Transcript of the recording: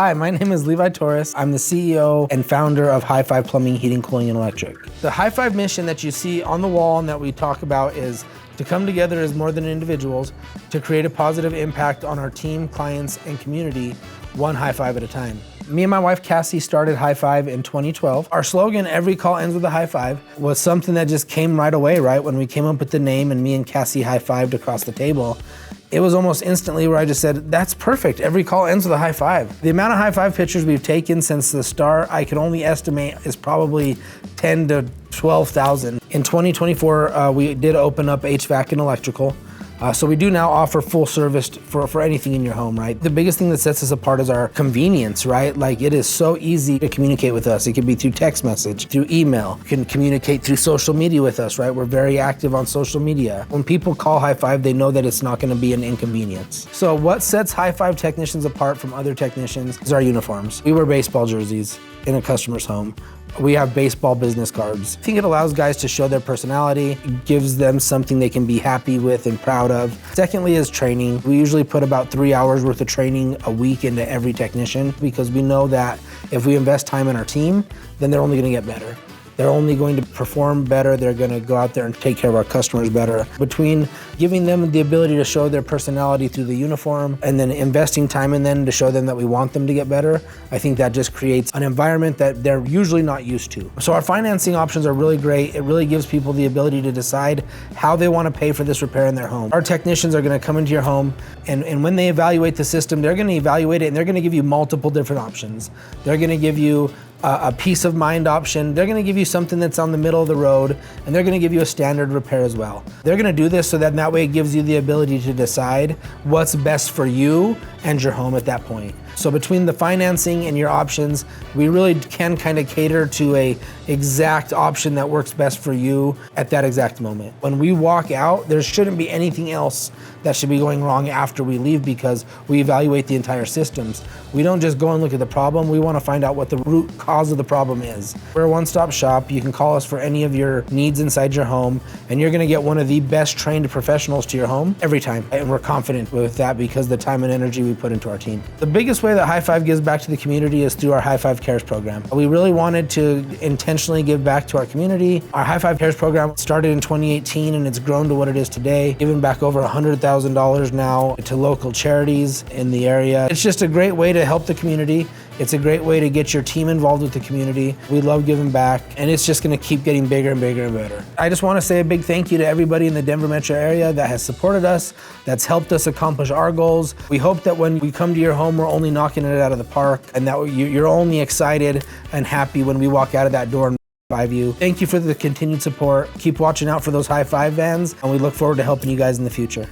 Hi, my name is Levi Torres. I'm the CEO and founder of High Five Plumbing, Heating, Cooling, and Electric. The High Five mission that you see on the wall and that we talk about is to come together as more than individuals to create a positive impact on our team, clients, and community, one high five at a time. Me and my wife Cassie started High Five in 2012. Our slogan, "Every call ends with a high five," was something that just came right away, right? When we came up with the name and me and Cassie high-fived across the table, it was almost instantly where I just said, that's perfect. Every call ends with a high five. The amount of high five pictures we've taken since the start, I can only estimate is probably 10 to 12,000. In 2024, we did open up HVAC and electrical. So we do now offer full service for anything in your home, right? The biggest thing that sets us apart is our convenience, right? Like, it is so easy to communicate with us. It can be through text message, through email. You can communicate through social media with us, right? We're very active on social media. When people call High Five, they know that it's not gonna be an inconvenience. So what sets High Five technicians apart from other technicians is our uniforms. We wear baseball jerseys in a customer's home. We have baseball business cards. I think it allows guys to show their personality, gives them something they can be happy with and proud of. Secondly is training. We usually put about 3 hours worth of training a week into every technician because we know that if we invest time in our team, then they're only gonna get better. They're only going to perform better. They're going to go out there and take care of our customers better. Between giving them the ability to show their personality through the uniform and then investing time in them to show them that we want them to get better, I think that just creates an environment that they're usually not used to. So our financing options are really great. It really gives people the ability to decide how they want to pay for this repair in their home. Our technicians are going to come into your home and when they evaluate the system, they're going to evaluate it and they're going to give you multiple different options. They're going to give you a peace of mind option. They're gonna give you something that's on the middle of the road, and they're gonna give you a standard repair as well. They're gonna do this so that way it gives you the ability to decide what's best for you and your home at that point. So between the financing and your options, we really can kind of cater to a exact option that works best for you at that exact moment. When we walk out, there shouldn't be anything else that should be going wrong after we leave because we evaluate the entire systems. We don't just go and look at the problem, we want to find out what the root cause of the problem is. We're a one-stop shop. You can call us for any of your needs inside your home, and you're going to get one of the best trained professionals to your home every time. And we're confident with that because of the time and energy we put into our team. The biggest way that High Five gives back to the community is through our High Five Cares program. We really wanted to intentionally give back to our community. Our High Five Cares program started in 2018 and it's grown to what it is today, giving back over $100,000 now to local charities in the area. It's just a great way to help the community. It's a great way to get your team involved with the community. We love giving back, and it's just gonna keep getting bigger and bigger and better. I just wanna say a big thank you to everybody in the Denver metro area that has supported us, that's helped us accomplish our goals. We hope that when we come to your home, we're only knocking it out of the park, and that you're only excited and happy when we walk out of that door and high-five you. Thank you for the continued support. Keep watching out for those High Five vans, and we look forward to helping you guys in the future.